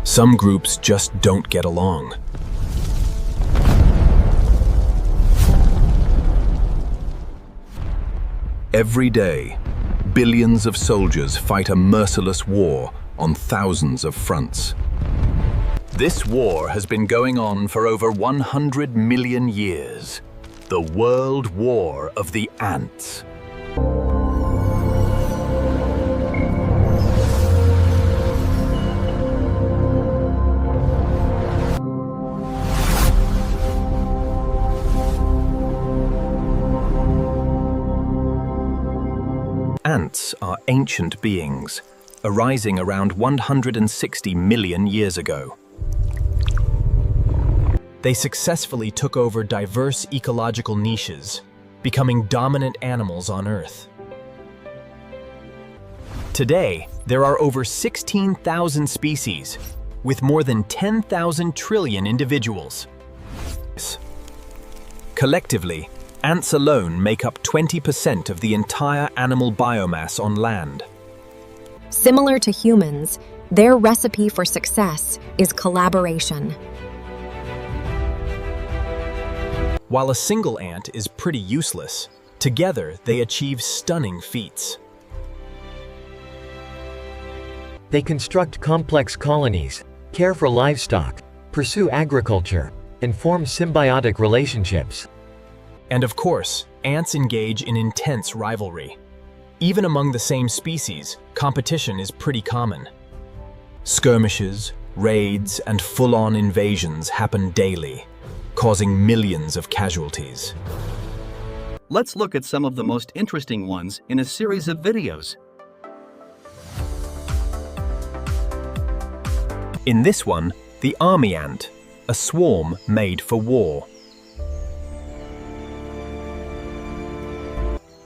Some groups just don't get along. Every day, billions of soldiers fight a merciless war on thousands of fronts. This war has been going on for over 100 million years. The World War of the Ants. Ants are ancient beings, arising around 160 million years ago. They successfully took over diverse ecological niches, becoming dominant animals on Earth. Today, there are over 16,000 species, with more than 10,000 trillion individuals. Collectively, ants alone make up 20% of the entire animal biomass on land. Similar to humans, their recipe for success is collaboration. While a single ant is pretty useless, together they achieve stunning feats. They construct complex colonies, care for livestock, pursue agriculture, and form symbiotic relationships. And of course, ants engage in intense rivalry. Even among the same species, competition is pretty common. Skirmishes, raids, and full-on invasions happen daily, causing millions of casualties. Let's look at some of the most interesting ones in a series of videos. In this one, the army ant, a swarm made for war.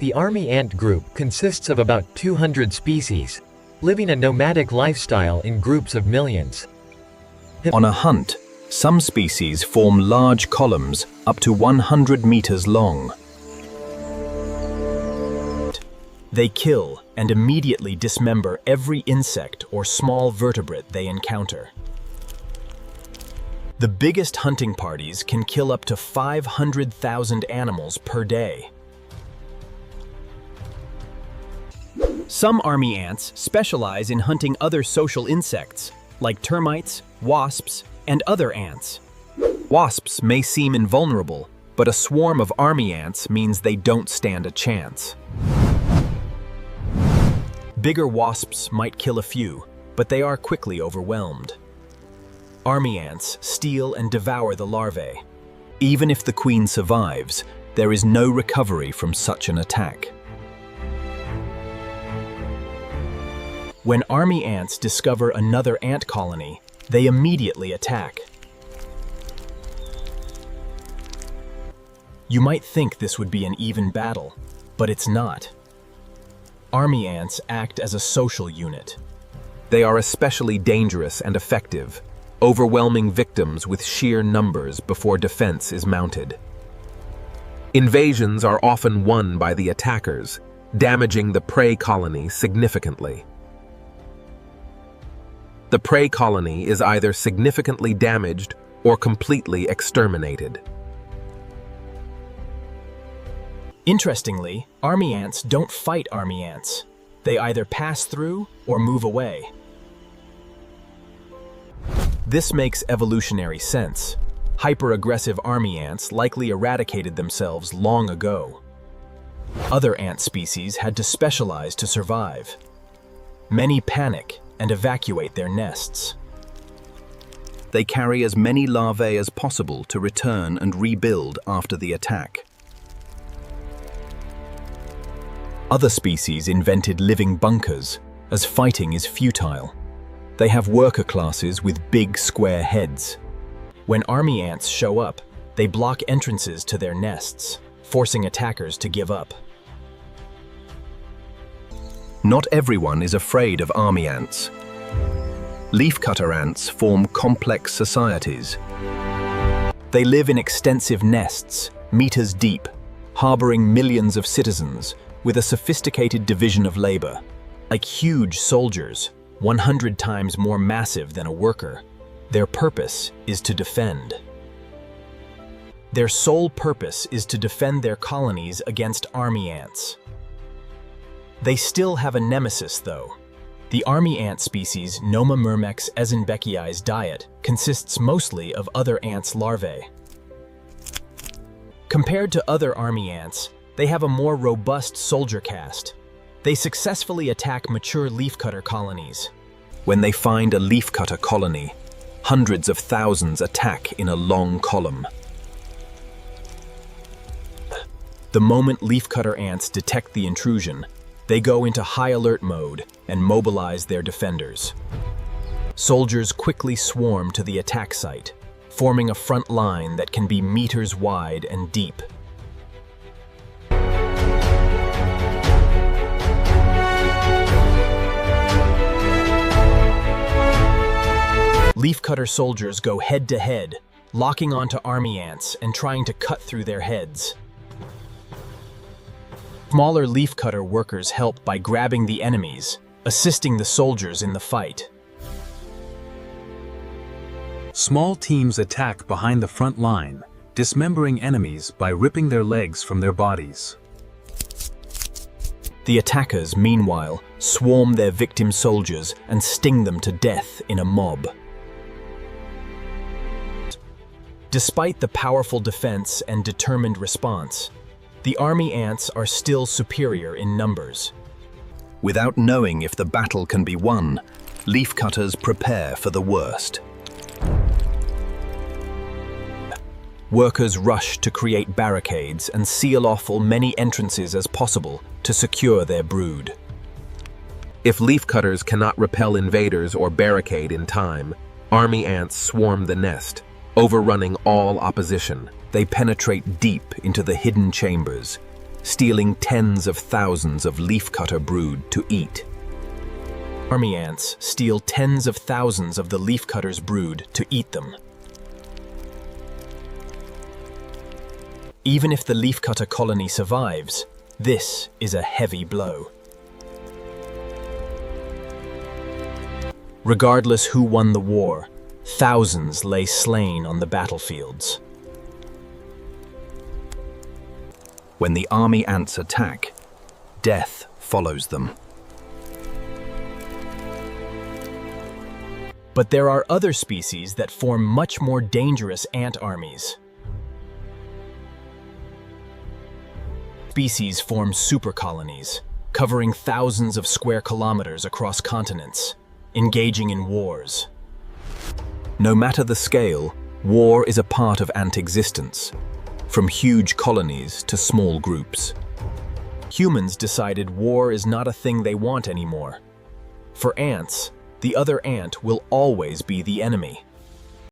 The army ant group consists of about 200 species, living a nomadic lifestyle in groups of millions. On a hunt, some species form large columns up to 100 meters long. They kill and immediately dismember every insect or small vertebrate they encounter. The biggest hunting parties can kill up to 500,000 animals per day. Some army ants specialize in hunting other social insects, like termites, wasps, and other ants. Wasps may seem invulnerable, but a swarm of army ants means they don't stand a chance. Bigger wasps might kill a few, but they are quickly overwhelmed. Army ants steal and devour the larvae. Even if the queen survives, there is no recovery from such an attack. When army ants discover another ant colony, they immediately attack. You might think this would be an even battle, but it's not. Army ants act as a social unit. They are especially dangerous and effective, overwhelming victims with sheer numbers before defense is mounted. Invasions are often won by the attackers, damaging the prey colony significantly. The prey colony is either significantly damaged or completely exterminated. Interestingly, army ants don't fight army ants. They either pass through or move away. This makes evolutionary sense. Hyper-aggressive army ants likely eradicated themselves long ago. Other ant species had to specialize to survive. Many panic and evacuate their nests. They carry as many larvae as possible to return and rebuild after the attack. Other species invented living bunkers, as fighting is futile. They have worker classes with big square heads. When army ants show up, they block entrances to their nests, forcing attackers to give up. Not everyone is afraid of army ants. Leafcutter ants form complex societies. They live in extensive nests, meters deep, harboring millions of citizens with a sophisticated division of labor. Like huge soldiers, 100 times more massive than a worker. Their purpose is to defend. Their sole purpose is to defend their colonies against army ants. They still have a nemesis, though. The army ant species Noma myrmex esenbeckii's diet consists mostly of other ants' larvae. Compared to other army ants, they have a more robust soldier caste. They successfully attack mature leafcutter colonies. When they find a leafcutter colony, hundreds of thousands attack in a long column. The moment leafcutter ants detect the intrusion, they go into high alert mode and mobilize their defenders. Soldiers quickly swarm to the attack site, forming a front line that can be meters wide and deep. Leafcutter soldiers go head-to-head, locking onto army ants and trying to cut through their heads. Smaller leafcutter workers help by grabbing the enemies, assisting the soldiers in the fight. Small teams attack behind the front line, dismembering enemies by ripping their legs from their bodies. The attackers, meanwhile, swarm their victim soldiers and sting them to death in a mob. Despite the powerful defense and determined response, the army ants are still superior in numbers. Without knowing if the battle can be won, leafcutters prepare for the worst. Workers rush to create barricades and seal off as many entrances as possible to secure their brood. If leafcutters cannot repel invaders or barricade in time, army ants swarm the nest, overrunning all opposition. They penetrate deep into the hidden chambers, stealing tens of thousands of leafcutter brood to eat. Army ants steal tens of thousands of the leafcutter's brood to eat them. Even if the leafcutter colony survives, this is a heavy blow. Regardless who won the war, thousands lay slain on the battlefields. When the army ants attack, death follows them. But there are other species that form much more dangerous ant armies. Species form supercolonies, covering thousands of square kilometers across continents, engaging in wars. No matter the scale, war is a part of ant existence, from huge colonies to small groups. Humans decided war is not a thing they want anymore. For ants, the other ant will always be the enemy.